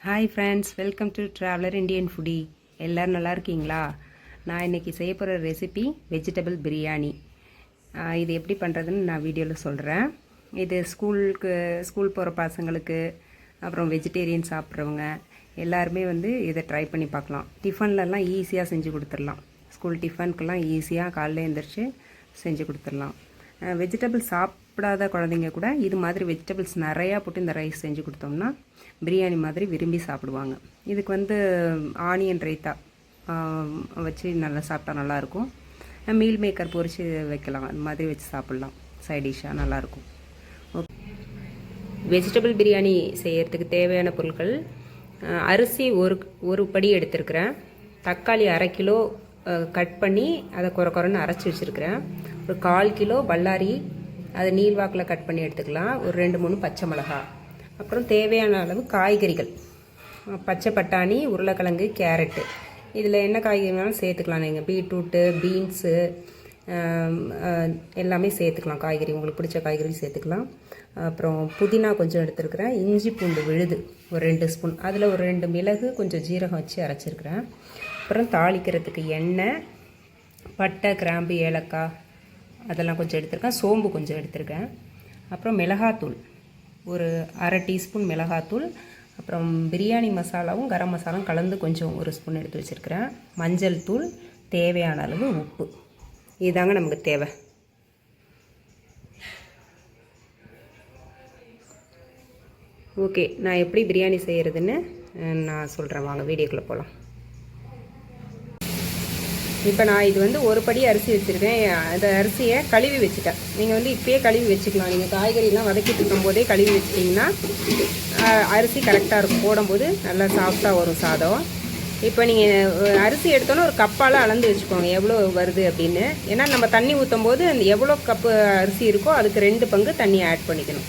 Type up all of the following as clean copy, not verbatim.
Hi friends, welcome to traveller Indian foodie. எல்லோரும் நல்லா இருக்கீங்களா? நான் இன்றைக்கி செய்ய போகிற ரெசிபி வெஜிடபிள் பிரியாணி. இது எப்படி பண்ணுறதுன்னு நான் வீடியோவில் சொல்கிறேன். இது ஸ்கூல் போகிற பசங்களுக்கு, அப்புறம் வெஜிடேரியன் சாப்பிட்றவங்க எல்லாருமே இதை ட்ரை பண்ணி பார்க்கலாம். டிஃபன்லலாம் ஈஸியாக செஞ்சு கொடுத்துடலாம். ஸ்கூல் டிஃபனுக்கெல்லாம் ஈஸியாக காலையில் எழுந்திரிச்சு செஞ்சு கொடுத்துடலாம். வெஜிடபிள் சாப்பிடாத குழந்தைங்க கூட இது மாதிரி வெஜிடபிள்ஸ் நிறையா போட்டு இந்த ரைஸ் செஞ்சு கொடுத்தோம்னா பிரியாணி மாதிரி விரும்பி சாப்பிடுவாங்க. இதுக்கு ஆனியன் ரைத்தா வச்சு நல்லா சாப்பிட்டா நல்லாயிருக்கும். மீல் மேக்கர் பொரித்து வைக்கலாம், அது மாதிரி வச்சு சாப்பிட்லாம். சைட் டிஷ்ஷாக நல்லாயிருக்கும். ஓகே, வெஜிடபிள் பிரியாணி செய்கிறதுக்கு தேவையான பொருட்கள்: அரிசி ஒரு படி எடுத்துருக்கிறேன். தக்காளி 1/2 கிலோ கட் பண்ணி அதை குறைன்னு அரைச்சி வச்சுருக்கிறேன். ஒரு 1/4 கிலோ பல்லாரி, அதை நீள்வாக்கில் கட் பண்ணி எடுத்துக்கலாம். ஒரு 2-3 பச்சை மிளகாய். அப்புறம் தேவையான அளவு காய்கறிகள்: பச்சை பட்டாணி, உருளைக்கிழங்கு, கேரட்டு. இதில் என்ன காய்கறி வேணாலும் சேர்த்துக்கலாம். நீங்கள் பீட்ரூட்டு, பீன்ஸு எல்லாமே சேர்த்துக்கலாம். காய்கறி உங்களுக்கு பிடிச்ச காய்கறி சேர்த்துக்கலாம். அப்புறம் புதினா கொஞ்சம் எடுத்துருக்கிறேன். இஞ்சி பூண்டு விழுது ஒரு 2 ஸ்பூன். அதில் ஒரு 2 மிளகு, கொஞ்சம் ஜீரகம் வச்சு அரைச்சிருக்கிறேன். அப்புறம் தாளிக்கிறதுக்கு எண்ணெய், பட்டை, கிராம்பு, ஏலக்காய் அதெல்லாம் கொஞ்சம் எடுத்துருக்கேன். சோம்பு கொஞ்சம் எடுத்துருக்கேன். அப்புறம் மிளகாத்தூள் ஒரு 1/2 டீஸ்பூன் மிளகாத்தூள். அப்புறம் பிரியாணி மசாலாவும் கரம் மசாலாவும் கலந்து கொஞ்சம் 1 ஸ்பூன் எடுத்து வச்சுருக்கிறேன். மஞ்சள் தூள், தேவையான அளவு உப்பு. இதுதாங்க நமக்கு தேவை. ஓகே, நான் எப்படி பிரியாணி செய்கிறதுன்னு நான் சொல்கிறேன். வாங்க வீடியோக்குள்ளே போகலாம். இப்போ நான் இது ஒரு படி அரிசி வச்சுருக்கேன். அந்த அரிசியை கழுவி வச்சுட்டேன். நீங்கள் இப்போயே கழுவி வச்சுக்கலாம். நீங்கள் காய்கறிலாம் வதக்கிட்டு இருக்கும்போதே கழுவி வச்சிட்டிங்கன்னா அரிசி கரெக்டாக இருக்கும். போடும்போது நல்லா சாஃப்டாக வரும் சாதம். இப்போ நீங்கள் அரிசி எடுத்தோன்னே ஒரு கப்பால் அளந்து வச்சுக்கோங்க, எவ்வளோ வருது அப்படின்னு. ஏன்னா நம்ம தண்ணி ஊற்றும் போது அந்த எவ்வளோ கப்பு அரிசி இருக்கோ அதுக்கு 2 பங்கு தண்ணி ஆட் பண்ணிக்கணும்.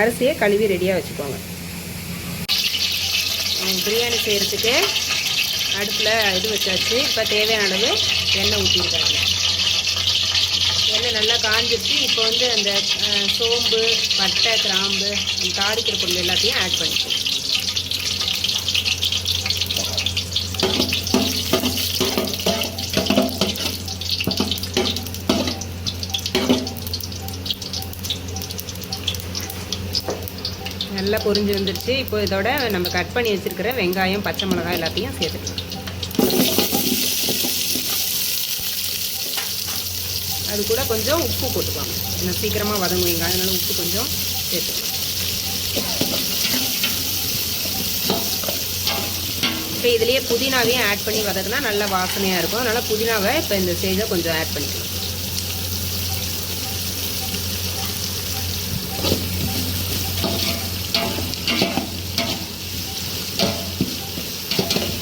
அரிசியை கழுவி ரெடியாக வச்சுக்கோங்க. பிரியாணி செய்கிறதுக்கு அடுப்பில் இது வச்சாச்சு. இப்போ தேவையான அளவு எண்ணெய் ஊற்றிருக்காங்க. எண்ணெய் நல்லா காஞ்சிருச்சு. இப்போ அந்த சோம்பு, பட்டை, கிராம்பு, தாளிக்கிற பொருள் எல்லாத்தையும் ஆட் பண்ணிக்கணும். நல்லா பொரிஞ்சு வந்துருச்சு. இப்போ இதோட நம்ம கட் பண்ணி வச்சுருக்கிற வெங்காயம், பச்சை மிளகாய் எல்லாத்தையும் சேர்த்துக்கலாம். அது கூட கொஞ்சம் உப்பு போட்டுக்குவாங்க, இன்னும் சீக்கிரமாக வதங்குவீங்க, அதனால உப்பு கொஞ்சம் சேர்த்துக்கலாம். இப்போ இதுலேயே புதினாவையும் ஆட் பண்ணி வதக்குனா நல்ல வாசனையாக இருக்கும். அதனால் புதினாவை இப்போ இந்த ஸ்டேஜில் கொஞ்சம் ஆட் பண்ணிக்கலாம்.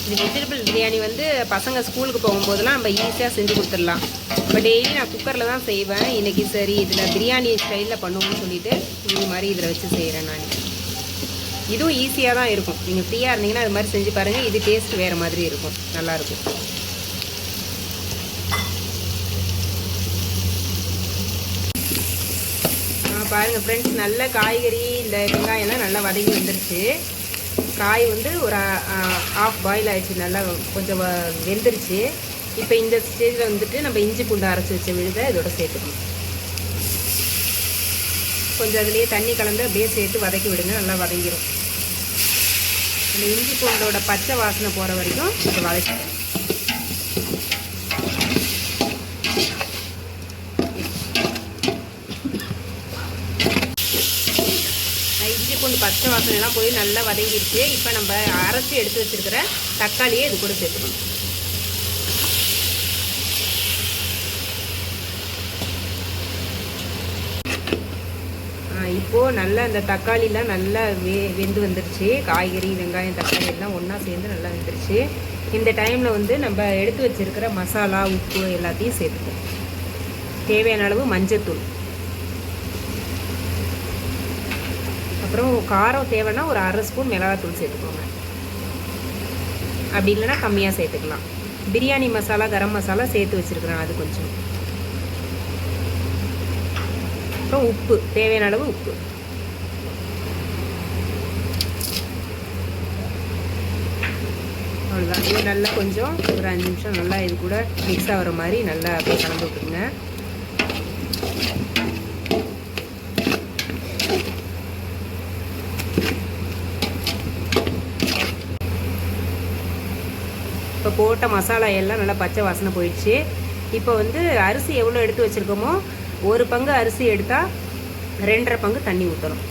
இந்த வெஜிடபிள் பிரியாணி பசங்க ஸ்கூலுக்கு போகும்போதெல்லாம் நம்ம ஈஸியாக செஞ்சு கொடுத்துடலாம். இப்போ டெய்லி நான் குக்கரில் தான் செய்வேன். இன்றைக்கி சரி இதில் பிரியாணி ஸ்டைலில் பண்ணுவோம்னு சொல்லிவிட்டு இது மாதிரி இதில் வச்சு செய்கிறேன் நான். இதுவும் ஈஸியாக தான் இருக்கும். நீங்கள் ஃப்ரீயாக இருந்தீங்கன்னா அது மாதிரி செஞ்சு பாருங்கள். இது டேஸ்ட் வேறு மாதிரி இருக்கும், நல்லாயிருக்கும். பாருங்கள் ஃப்ரெண்ட்ஸ், நல்ல காய்கறி இந்த வெங்காயம்லாம் நல்லா வதங்கி வந்துருச்சு. காய் ஒரு ஆஃப் பாயில் ஆகிடுச்சு, நல்லா கொஞ்சம் வெந்துருச்சு. இப்போ இந்த ஸ்டேஜில் நம்ம இஞ்சி பூண்டு அரைச்சி வச்ச விழுதை இதோட சேர்த்துக்கணும். கொஞ்சம் அதுலேயே தண்ணி கலந்து அப்படியே சேர்த்து வதக்கி விடுங்க, நல்லா வதங்கிடும். அந்த இஞ்சி பூண்டோட பச்சை வாசனை போகிற வரைக்கும் இதை வதக்கிடுங்க. இஞ்சி பூண்டு பச்சை வாசனைலாம் போய் நல்லா வதங்கிடுச்சு. இப்போ நம்ம அரைச்சி எடுத்து வச்சுருக்கிற தக்காளியை இது கூட சேர்த்துக்கணும். இப்போது நல்லா அந்த தக்காளிலாம் நல்லா வெந்து வந்துருச்சு. காய்கறி, வெங்காயம், தக்காளி எல்லாம் ஒன்றா சேர்ந்து நல்லா வெந்துருச்சு. இந்த டைமில் நம்ம எடுத்து வச்சுருக்கிற மசாலா, உப்பு எல்லாத்தையும் சேர்த்துப்போம். தேவையான அளவு மஞ்சத்தூள், அப்புறம் காரம் தேவைன்னா ஒரு 1/2 ஸ்பூன் மிளகாத்தூள் சேர்த்துக்கோங்க. அப்படி இல்லைன்னா கம்மியாக சேர்த்துக்கலாம். பிரியாணி மசாலா, கரம் மசாலா சேர்த்து வச்சுருக்கிறேன், அது கொஞ்சம். அப்புறம் உப்பு, தேவையான அளவு உப்பு. அவ்வளோதான். இது நல்லா கொஞ்சம் ஒரு 5 நிமிஷம் நல்லா இது கூட மிக்ஸ் ஆகிற மாதிரி நல்லா அப்படியே கலந்து விட்டுருங்க. இப்போ போட்ட மசாலா எல்லாம் நல்லா பச்சை வாசனை போயிடுச்சு. இப்போ வந்து அரிசி எவ்வளோ எடுத்து வச்சுருக்கோமோ 1 பங்கு அரிசி எடுத்தால் 2.5 பங்கு தண்ணி ஊற்றணும்.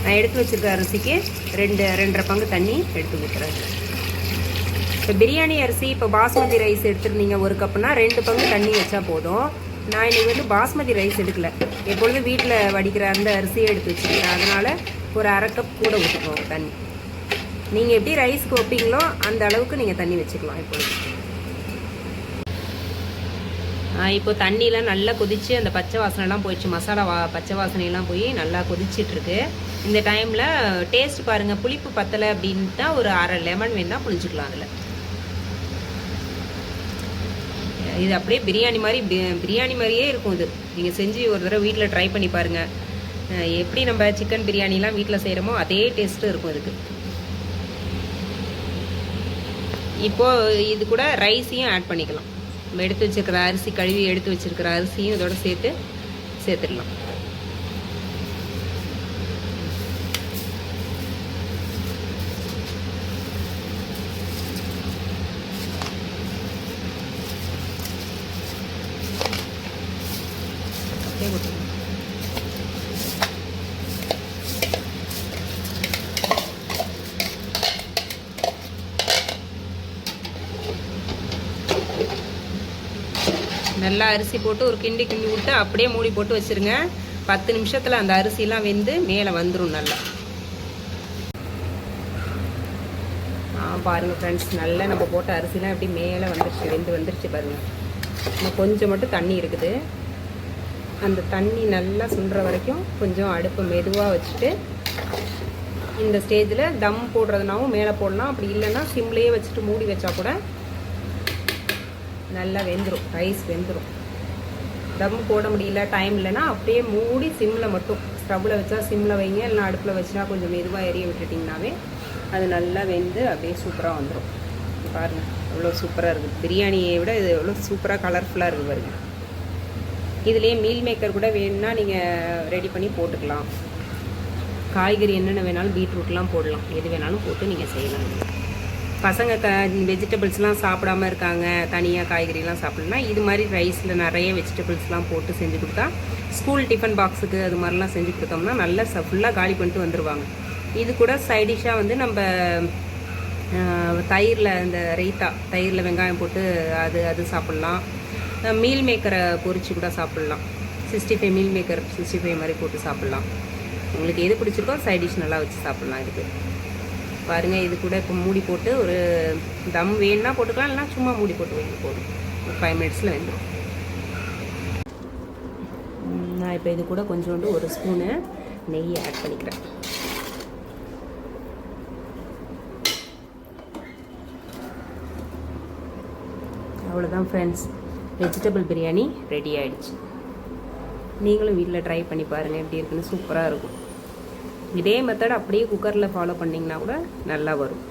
நான் எடுத்து வச்சுருக்க அரிசிக்கு 2.5 பங்கு தண்ணி எடுத்து ஊற்றுறேன். இப்போ பிரியாணி அரிசி இப்போ பாஸ்மதி ரைஸ் எடுத்துருந்தீங்க 1 கப்புனா 2 பங்கு தண்ணி வச்சா போதும். நான் இன்றைக்கி வந்து பாஸ்மதி ரைஸ் எடுக்கல, எப்பொழுதும் வீட்டில் வடிக்கிற அந்த அரிசியை எடுத்து வச்சுருக்கேன். அதனால் ஒரு 1/2 கப் கூட ஊற்றிக்குவோம் தண்ணி. நீங்கள் எப்படி ரைஸ்க்கு வைப்பீங்களோ அந்த அளவுக்கு நீங்கள் தண்ணி வச்சுக்கலாம். இப்போ தண்ணியெலாம் நல்லா கொதித்து அந்த பச்சை வாசனைலாம் போயிடுச்சு. மசாலா பச்சை வாசனையெல்லாம் போய் நல்லா கொதிச்சிட்ருக்கு. இந்த டைமில் டேஸ்ட் பாருங்கள். புளிப்பு பத்தலை அப்படின்ட்டா ஒரு 1/2 லெமன் வேணால் புளிஞ்சிக்கலாம் அதில். இது அப்படியே பிரியாணி மாதிரியே இருக்கும். இது நீங்கள் செஞ்சு ஒரு தடவை வீட்டில் ட்ரை பண்ணி பாருங்கள். எப்படி நம்ம சிக்கன் பிரியாணிலாம் வீட்டில் செய்கிறோமோ அதே டேஸ்ட்டு இருக்கும் இதுக்கு. இப்போது இது கூட ரைஸையும் ஆட் பண்ணிக்கலாம். நம்ம எடுத்து வச்சுருக்கிற அரிசி, கழுவி எடுத்து வச்சுருக்கிற அரிசியும் இதோட சேர்த்துடலாம். நல்லா அரிசி போட்டு ஒரு கிண்டி விட்டு அப்படியே மூடி போட்டு வச்சுருங்க. 10 நிமிஷத்தில் அந்த அரிசிலாம் வெந்து மேலே வந்துடும் நல்லா. பாருங்கள் ஃப்ரெண்ட்ஸ், நல்லா நம்ம போட்ட அரிசிலாம் எப்படி மேலே வந்துருச்சு பாருங்கள். இன்னும் கொஞ்சம் மட்டும் தண்ணி இருக்குது. அந்த தண்ணி நல்லா சுண்டுற வரைக்கும் கொஞ்சம் அடுப்பை மெதுவாக வச்சுட்டு இந்த ஸ்டேஜில் தம் போடுறதுனாவும் மேலே போடலாம். அப்படி இல்லைன்னா சிம்லேயே வச்சுட்டு மூடி வச்சா கூட நல்லா வெந்துடும், ரைஸ் வெந்துடும். தம் போட முடியல, டைம் இல்லைன்னா அப்படியே மூடி சிம்மில் மட்டும், ஸ்டவ்வில் வச்சா சிம்மில் வைங்க, இல்லைனா அடுப்பில் வச்சா கொஞ்சம் மெதுவாக எரிய விட்டுட்டிங்கனாவே அது நல்லா வெந்து அப்படியே சூப்பராக வந்துடும். பாருங்கள் எவ்வளோ சூப்பராக இருக்குது. பிரியாணியை விட இது எவ்வளோ சூப்பராக கலர்ஃபுல்லாக இருக்குது பாருங்கள். இதுலேயே மீல் மேக்கர் கூட வேணும்னா நீங்கள் ரெடி பண்ணி போட்டுக்கலாம். காய்கறி என்னென்ன வேணாலும் பீட்ரூட்லாம் போடலாம், எது வேணாலும் போட்டு நீங்கள் செய்யலாம். பசங்க வெஜிடபிள்ஸ்லாம் சாப்பிடாம இருக்காங்க, தனியாக காய்கறிலாம் சாப்பிட்லன்னா இது மாதிரி ரைஸில் நிறைய வெஜிடபிள்ஸ்லாம் போட்டு செஞ்சு கொடுத்தா ஸ்கூல் டிஃபன் பாக்ஸுக்கு அது மாதிரிலாம் செஞ்சு கொடுத்தோம்னா நல்லா ஃபுல்லாக காலி பண்ணிட்டு வந்துடுவாங்க. இது கூட சைடிஷாக வந்து நம்ம தயிரில் இந்த ரைத்தா, தயிரில் வெங்காயம் போட்டு அது சாப்பிட்லாம். மீல் மேக்கரை பொரிச்சு கூட சாப்பிட்லாம். 65 மீல் மேக்கர் 65 மாதிரி போட்டு சாப்பிட்லாம். உங்களுக்கு எது பிடிச்சிருக்கோ சைடிஷ் நல்லா வச்சு சாப்பிட்லாம். இதுக்கு பாருங்கள், இது கூட இப்போ மூடி போட்டு ஒரு தம் வேணுன்னா போட்டுக்கலாம், இல்லைனா சும்மா மூடி போட்டு வைங்க போதும். ஒரு 5 மினிட்ஸில் வெந்துடும். நான் இப்போ இது கூட கொஞ்சோண்டு 1 ஸ்பூனு நெய் ஆட் பண்ணிக்கிறேன். அவ்வளோதான் ஃப்ரெண்ட்ஸ், வெஜிடபிள் பிரியாணி ரெடி ஆகிடுச்சு. நீங்களும் வீட்டில் ட்ரை பண்ணி பாருங்கள், எப்படி இருக்குன்னு. சூப்பராக இருக்கும். இதே மெத்தட் அப்படியே குக்கரில் ஃபாலோ பண்ணிங்கன்னா கூட நல்லா வரும்.